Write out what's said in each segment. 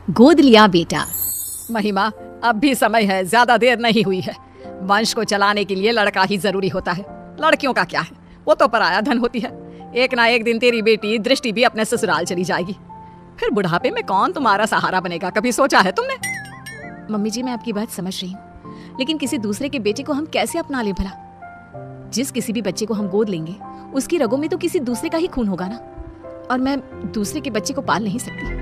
गोद लिया बेटा। महिमा, अब भी समय है, ज्यादा देर नहीं हुई है। वंश को चलाने के लिए लड़का ही जरूरी होता है। लड़कियों का क्या है, वो तो पराया धन होती है। एक ना एक दिन तेरी बेटी दृष्टि भी अपने ससुराल चली जाएगी। फिर बुढ़ापे में कौन तुम्हारा सहारा बनेगा, कभी सोचा है तुमने? मम्मी जी, मैं आपकी बात समझ रही हूँ, लेकिन किसी दूसरे के बेटे को हम कैसे अपना लें भला? जिस किसी भी बच्चे को हम गोद लेंगे उसकी रगों में तो किसी दूसरे का ही खून होगा ना, और मैं दूसरे के बच्चे को पाल नहीं सकती।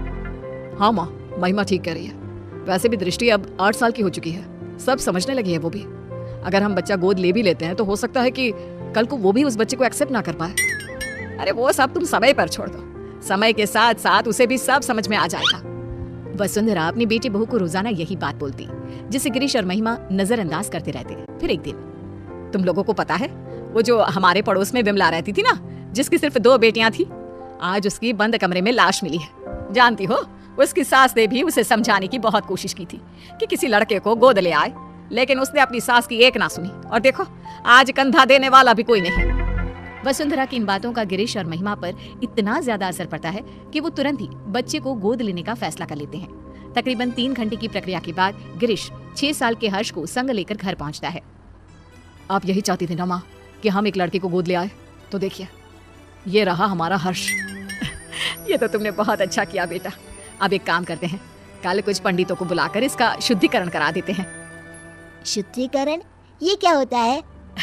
हाँ माँ, महिमा ठीक कह रही है। वैसे भी दृष्टि अब 8 साल की हो चुकी है, सब समझने लगी है वो भी। अगर हम बच्चा गोद ले भी लेते हैं तो हो सकता है कि कल को वो भी उस बच्चे को एक्सेप्ट ना कर पाए। अरे वो सब तुम समय पर छोड़ दो, समय के साथ साथ उसे भी सब समझ में आ जाएगा। वसुंधरा अपनी बेटी बहू को रोजाना यही बात बोलती, जिसे गिरीश और महिमा नजरअंदाज करते रहते। फिर एक दिन, तुम लोगों को पता है वो जो हमारे पड़ोस में विमला रहती थी ना, जिसकी सिर्फ 2 बेटियां थी, आज उसकी बंद कमरे में लाश मिली है। जानती हो, उसकी सास ने भी उसे समझाने की बहुत कोशिश की थी कि किसी लड़के को गोद ले आए, लेकिन उसने अपनी सास की एक ना सुनी, और देखो आज कंधा देने वाला भी कोई नहीं। वसुंधरा की इन बातों का गिरीश और महिमा पर इतना ज्यादा असर पड़ता है कि वो तुरंत ही बच्चे को गोद लेने का फैसला कर लेते हैं। तकरीबन 3 घंटे की प्रक्रिया के बाद गिरीश 6 साल के हर्ष को संग लेकर घर पहुंचता है। आप यही चाहती थी ना माँ कि हम एक लड़के को गोद ले आए? तो देखिए, ये रहा हमारा हर्ष। ये तो तुमने बहुत अच्छा किया बेटा। अब एक काम करते हैं, कल कुछ पंडितों को बुलाकर इसका शुद्धिकरण करा देते हैं। शुद्धिकरण? ये क्या होता है?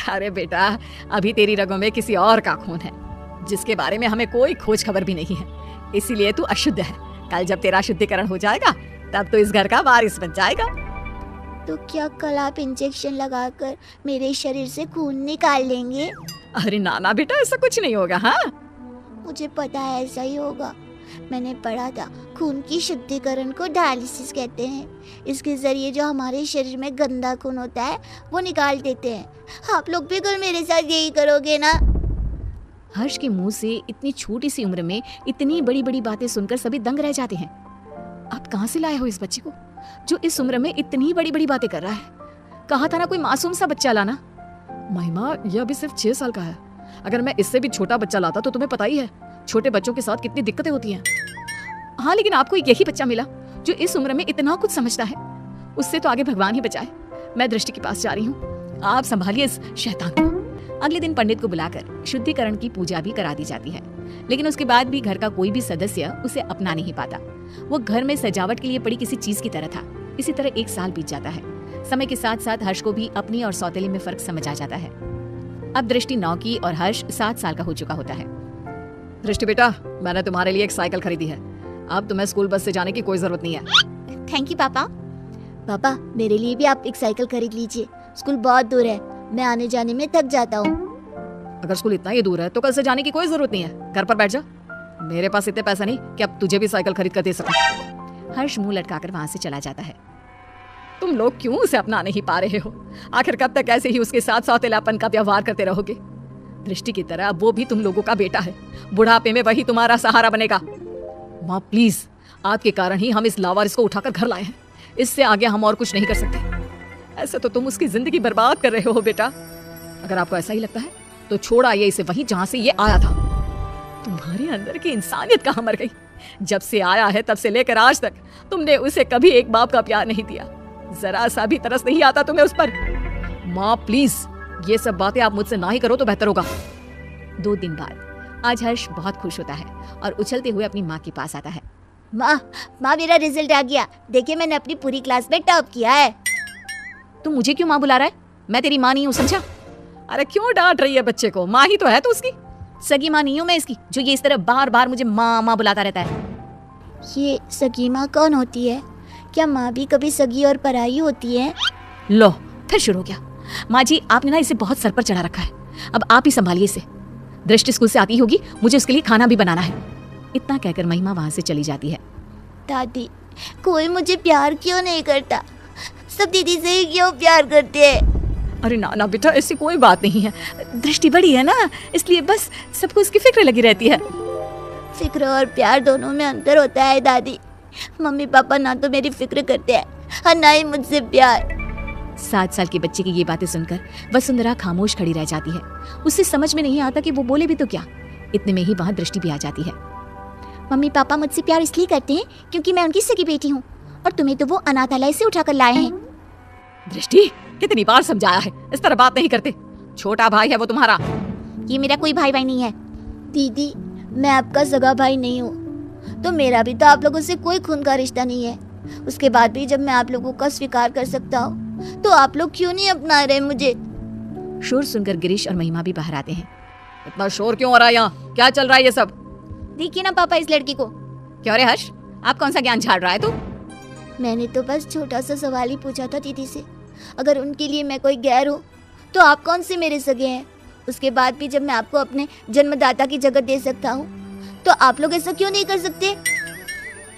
अरे बेटा, अभी तेरी रगों में किसी और का खून है, जिसके बारे में हमें कोई खोज खबर भी नहीं है, इसीलिए तू अशुद्ध है। कल जब तेरा शुद्धिकरण हो जाएगा तब तो इस घर का वारिस बन जाएगा। तो क्या कल आप इंजेक्शन लगाकर मेरे शरीर से खून निकाल लेंगे? अरे ना बेटा, ऐसा कुछ नहीं होगा। हाँ, मुझे पता है ऐसा ही होगा। मैंने पढ़ा था खून की शुद्धिकरण को डायलिसिस कहते हैं। इसके जरिए जो हमारे शरीर में गंदा खून होता है वो निकाल देते हैं। आप लोग भी कल मेरे साथ यही करोगे ना? हर्ष के मुंह से इतनी छोटी सी उम्र में इतनी बड़ी बड़ी बातें सुनकर सभी दंग रह जाते हैं। आप कहाँ से लाए हो इस बच्चे को जो इस उम्र में इतनी बड़ी बड़ी बातें कर रहा है? कहा था ना कोई मासूम सा बच्चा लाना। महिमा, यह अभी सिर्फ 6 साल का है। अगर मैं इससे भी छोटा बच्चा लाता तो तुम्हें पता ही है छोटे बच्चों के साथ कितनी दिक्कतें होती हैं। हाँ, लेकिन आपको यही बच्चा मिला जो इस उम्र में इतना कुछ समझता है। उससे तो आगे भगवान ही बचाए। मैं दृष्टि के पास जा रही हूँ, आप संभालिए इस शैतान को। अगले दिन पंडित को बुलाकर शुद्धिकरण की पूजा भी करा दी जाती है, लेकिन उसके बाद भी घर का कोई भी सदस्य उसे अपना नहीं पाता। वो घर में सजावट के लिए पड़ी किसी चीज की तरह था। इसी तरह 1 साल बीत जाता है। समय के साथ साथ हर्ष को भी अपनी और सौतेले में फर्क समझ आ जाता है। अब दृष्टि 9 की और हर्ष 7 साल का हो चुका होता है। दृष्टि बेटा, मैंने तुम्हारे लिए एक साइकिल खरीदी है। अब तुम्हें स्कूल बस से जाने की कोई जरूरत नहीं है। थैंक यू पापा। पापा, मेरे लिए भी आप एक साइकिल खरीद लीजिए। स्कूल बहुत दूर है, मैं आने जाने में थक जाता हूँ। अगर स्कूल इतना ही दूर है तो कल से जाने की कोई जरूरत नहीं है, घर पर बैठ जा। मेरे पास इतने पैसे नहीं कि अब तुझे भी साइकिल खरीद कर दे सकूं। हर्ष मुंह लटकाकर वहां से चला जाता है। तुम लोग क्यों उसे अपना नहीं पा रहे हो? आखिर कब तक ऐसे ही उसके साथ सौतेलापन का व्यवहार करते रहोगे? दृष्टि की तरह वो भी तुम लोगों का बेटा है। बुढ़ापे में वही तुम्हारा सहारा बनेगा। माँ प्लीज, आपके कारण ही हम इस लावारिस को उठाकर घर लाए हैं। इससे आगे हम और कुछ नहीं कर सकते। ऐसे तो तुम उसकी जिंदगी बर्बाद कर रहे हो बेटा। अगर आपको ऐसा ही लगता है तो छोड़ आइए इसे वहीं जहां से ये आया था। तुम्हारे अंदर की इंसानियत कहाँ मर गई? जब से आया है तब से लेकर आज तक तुमने उसे कभी एक बाप का प्यार नहीं दिया। जरा सा भी तरस नहीं आता तुम्हें उस पर। माँ प्लीज, ये सब बातें आप मुझसे ना ही करो तो बेहतर होगा। 2 दिन बाद आज हर्ष बहुत खुश होता है और उछलते हुए अपनी माँ के पास आता है। माँ, मेरा रिजल्ट आ गया। देखिए, मैंने अपनी पूरी क्लास में टॉप किया है। तू मुझे क्यों माँ बुला रहा है? मैं तेरी माँ नहीं हूँ, समझा? अरे क्यों डांट रही है बच्चे को? माँ ही तो है तू उसकी। सगी माँ नहीं हूँ मैं इसकी, जो ये इस तरह बार बार मुझे माँ माँ बुलाता रहता है। ये सगी माँ कौन होती है? क्या माँ भी कभी सगी और पराई होती है? लो, फिर शुरू हो गया। माँ जी, आपने ना इसे बहुत सर पर चढ़ा रखा है। अब आप ही संभालिए इसे। दृष्टि स्कूल से आती होगी, मुझे उसके लिए खाना भी बनाना है। इतना कहकर महिमा वहां से चली जाती है। दादी, कोई मुझे प्यार क्यों नहीं करता? सब दीदी से ही क्यों प्यार करते हैं? अरे ना बेटा, ऐसी कोई बात नहीं है। दृष्टि बड़ी है ना, इसलिए बस सबको उसकी फिक्र लगी रहती है। फिक्र और प्यार दोनों में अंतर होता है दादी। मम्मी पापा ना तो मेरी फिक्र करते हैं और ना ही मुझसे प्यार। 7 साल के बच्चे की ये बातें सुनकर वसुंधरा खामोश खड़ी रह जाती है। उसे समझ में नहीं आता कि वो बोले भी तो क्या। इतने में ही वहां दृष्टि भी आ जाती है। मम्मी पापा मुझसे प्यार इसलिए करते हैं क्योंकि मैं उनकी सगी बेटी हूँ, और तुम्हें तो वो अनाथालय से उठाकर लाए हैं। दृष्टि, कितनी बार समझाया है, इस तरह बात नहीं करते। छोटा भाई है वो तुम्हारा। ये मेरा कोई भाई नहीं है। दीदी, मैं आपका सगा भाई नहीं हूँ, तो मेरा भी तो आप लोगों से कोई खून का रिश्ता नहीं है। उसके बाद भी जब मैं आप लोगों का स्वीकार कर सकता हूँ, तो आप लोग क्यों नहीं अपना रहे मुझे? शोर सुनकर गिरीश और महिमा भी बाहर आते हैं। इतना शोर क्यों हो रहा है यहाँ? क्या चल रहा है ये सब? देखिए ना पापा इस लड़की को। क्यों रे हर्ष, आप कौन सा ज्ञान झाड़ रहा है तू? मैंने तो बस छोटा सा सवाल ही पूछा था दीदी से। अगर उनके लिए मैं कोई गैर हूँ, तो आप कौन से मेरे सगे हैं? उसके बाद भी जब मैं आपको अपने जन्मदाता की जगह दे सकता हूँ, तो आप लोग ऐसा क्यों नहीं कर सकते?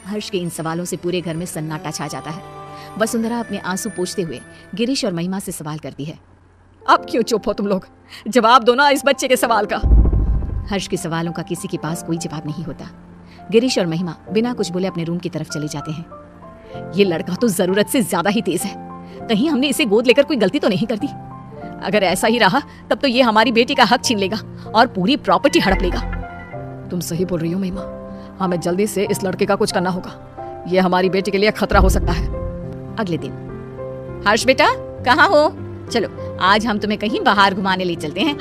हर्ष के इन सवालों से पूरे घर में सन्नाटा छा जाता है। वसुंधरा अपने आंसू पोंछते हुए गिरीश और महिमा से सवाल करती है। अब क्यों चुप हो तुम लोग? जवाब दो ना इस बच्चे के सवाल का। हर्ष के सवालों का किसी के पास कोई जवाब नहीं होता। गिरीश और महिमा बिना कुछ बोले अपने रूम की तरफ चले जाते हैं। ये लड़का तो जरूरत से ज्यादा ही तेज है। कहीं हमने इसे गोद लेकर कोई गलती तो नहीं कर दी? अगर ऐसा ही रहा तब तो ये हमारी बेटी का हक छीन लेगा और पूरी प्रॉपर्टी हड़प लेगा। तुम सही बोल रही हो महिमा, हमें जल्दी से इस लड़के का कुछ करना होगा। ये हमारी बेटी के लिए खतरा हो सकता है। अगले दिन। हर्ष बेटा, कहाँ हो? चलो आज हम तुम्हें कहीं बाहर घुमाने ले चलते हैं।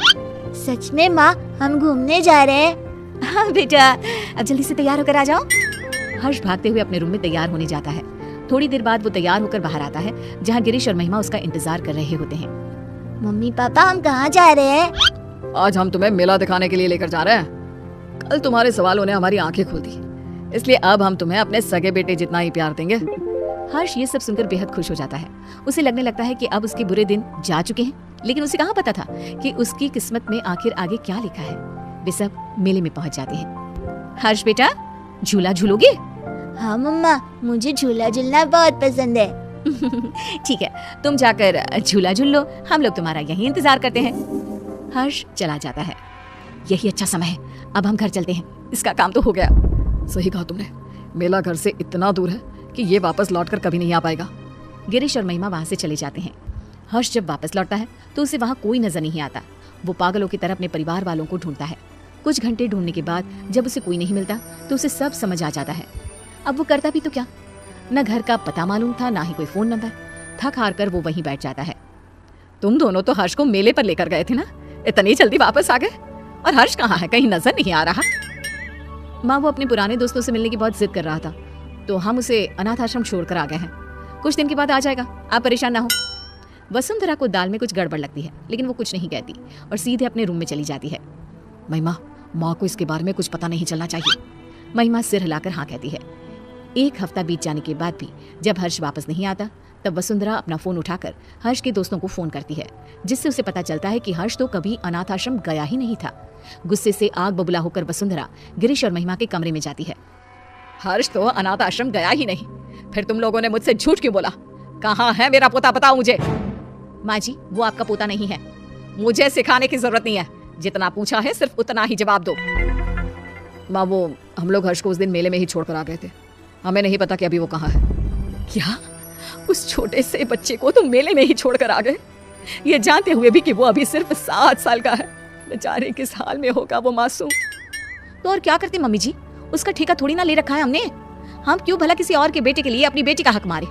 सच में माँ, हम घूमने जा रहे हैं? हाँ बेटा, अब जल्दी से तैयार होकर आ जाओ। हर्ष भागते हुए अपने रूम में तैयार होने जाता है। थोड़ी देर बाद वो तैयार होकर बाहर आता है, जहाँ गिरीश और महिमा उसका इंतजार कर रहे होते हैं। मम्मी पापा, हम कहाँ जा रहे हैं? आज हम तुम्हें मेला दिखाने के लिए लेकर जा रहे हैं। कल तुम्हारे सवालों ने हमारी आंखें खोल दी, इसलिए अब हम तुम्हें अपने सगे बेटे जितना ही प्यार देंगे। हर्ष ये सब सुनकर बेहद खुश हो जाता है। उसे लगने लगता है कि अब उसके बुरे दिन जा चुके हैं, लेकिन उसे कहाँ पता था कि उसकी किस्मत में आखिर आगे क्या लिखा है। वे सब मेले में पहुंच जाते हैं। हर्ष बेटा, झूला झूलोगे? हाँ मम्मा, मुझे झूला झूलना बहुत पसंद है। ठीक है, तुम जाकर झूला झूल लो, हम लोग तुम्हारा यहीं इंतजार करते हैं। हर्ष चला जाता है। यही अच्छा समय है, अब हम घर चलते हैं। इसका काम तो हो गया। सही कहा तुमने, मेला घर से इतना दूर है कि ये वापस लौटकर कभी नहीं आ पाएगा। गिरीश और महिमा वहां से चले जाते हैं। हर्ष जब वापस लौटता है तो उसे वहां कोई नजर नहीं आता। वो पागलों की तरह अपने परिवार वालों को ढूंढता है। कुछ घंटे ढूंढने के बाद जब उसे कोई नहीं मिलता तो उसे सब समझ आ जाता है। अब वो करता भी तो क्या? न घर का पता मालूम था, ना ही कोई फोन नंबर। थक हार कर वो वहीं बैठ जाता है। तुम दोनों तो हर्ष को मेले पर लेकर गए थे ना, इतनी जल्दी वापस आ गए? और हर्ष कहाँ है? कहीं नजर नहीं आ रहा। माँ, वो अपने पुराने दोस्तों से मिलने की बहुत जिद कर रहा था, तो हम उसे अनाथ आश्रम छोड़कर आ गए हैं। कुछ दिन के बाद आ जाएगा, आप परेशान ना हो। वसुंधरा को दाल में कुछ गड़बड़ लगती है, लेकिन वो कुछ नहीं कहती और सीधे अपने रूम में चली जाती है। महिमा, माँ को इसके बारे में कुछ पता नहीं चलना चाहिए। महिमा सिर हिलाकर हाँ कहती है। एक हफ्ता बीत जाने के बाद भी जब हर्ष वापस नहीं आता, तब वसुंधरा अपना फोन उठाकर हर्ष के दोस्तों को फोन करती है, जिससे उसे पता चलता है कि हर्ष तो कभी अनाथ आश्रम गया ही नहीं था। गुस्से से आग बबूला होकर वसुंधरा गिरीश और महिमा के कमरे में जाती है। हर्ष तो अनाथ आश्रम गया ही नहीं, फिर तुम लोगों ने मुझसे झूठ क्यों बोला? कहाँ है मेरा पोता, बताओ मुझे। माँ जी, वो आपका पोता नहीं है। मुझे सिखाने की जरूरत नहीं है, जितना पूछा है सिर्फ उतना ही जवाब दो। माँ, वो हम लोग हर्ष को उस दिन मेले में ही छोड़कर आ गए थे। हमें नहीं पता कि अभी वो कहाँ है। क्या? उस छोटे से बच्चे को तुम मेले में ही छोड़कर आ गए, ये जानते हुए भी कि वो अभी सिर्फ 7 साल का है? बेचारे किस हाल में होगा वो मासूम। तो और क्या करते मम्मी जी, उसका ठेका थोड़ी ना ले रखा है हमने। हम क्यों भला किसी और के बेटे के लिए अपनी बेटी का हक मारे?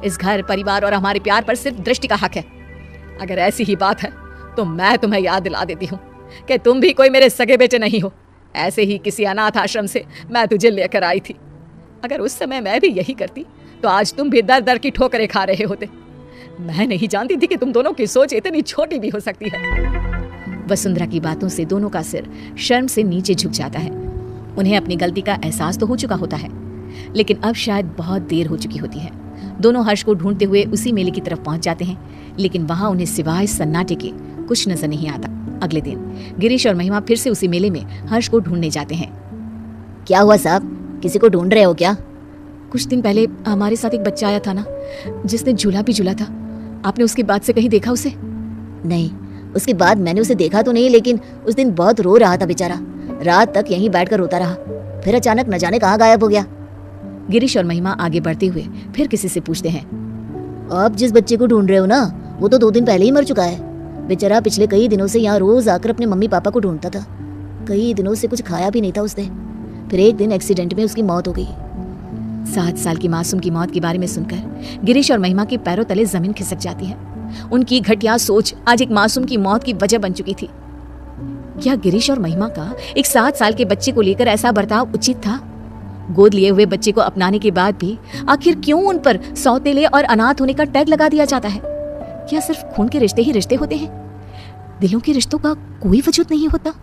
इस घर परिवार और हमारे प्यार पर सिर्फ दृष्टि का हक है। अगर ऐसी ही बात है तो मैं तुम्हें याद दिला देती हूँ कि तुम भी कोई मेरे सगे बेटे नहीं हो। ऐसे ही किसी अनाथ आश्रम से मैं तुझे लेकर आई थी। अगर उस समय मैं भी यही करती तो आज तुम भी दर दर की ठोकरें खा रहे होते। मैं नहीं जानती थी कि तुम दोनों की सोच इतनी छोटी भी हो सकती है। वसुंधरा की बातों से दोनों का सिर शर्म से नीचे झुक जाता है। उन्हें अपनी गलती का एहसास तो हो चुका होता है, लेकिन अब शायद बहुत देर हो चुकी होती है। दोनों हर्ष को ढूंढते हुए उसी मेले की तरफ पहुंच जाते हैं, लेकिन वहां उन्हें सिवाय सन्नाटे के कुछ नजर नहीं आता। अगले दिन गिरीश और महिमा फिर से उसी मेले में हर्ष को ढूंढने जाते हैं। क्या हुआ साहब, किसी को ढूंढ रहे हो क्या? कुछ दिन पहले हमारे साथ एक बच्चा आया था ना, जिसने झूला भी झूला था। आपने उसके बाद से कहीं देखा उसे? नहीं, उसके बाद मैंने उसे देखा तो नहीं, लेकिन उस दिन बहुत रो रहा था बेचारा। रात तक यहीं बैठकर रोता रहा, फिर अचानक न जाने कहाँ गायब हो गया। गिरीश और महिमा आगे बढ़ते हुए फिर किसी से पूछते हैं। आप जिस बच्चे को ढूंढ रहे हो ना, वो तो 2 दिन पहले ही मर चुका है। बेचारा पिछले कई दिनों से यहाँ रोज आकर अपने मम्मी पापा को ढूंढता था। कई दिनों से कुछ खाया भी नहीं था उसने। फिर एक दिन एक्सीडेंट में उसकी मौत हो गई। 7 साल की मासूम की मौत के बारे में सुनकर गिरीश और महिमा के पैरों तले जमीन खिसक जाती है। उनकी घटिया सोच आज एक मासूम की मौत की वजह बन चुकी थी। क्या गिरीश और महिमा का एक 7 साल के बच्चे को लेकर ऐसा बर्ताव उचित था? गोद लिए हुए बच्चे को अपनाने के बाद भी आखिर क्यों उन पर सौतेले और अनाथ होने का टैग लगा दिया जाता है? क्या सिर्फ खून के रिश्ते ही रिश्ते होते हैं? दिलों के रिश्तों का कोई वजूद नहीं होता?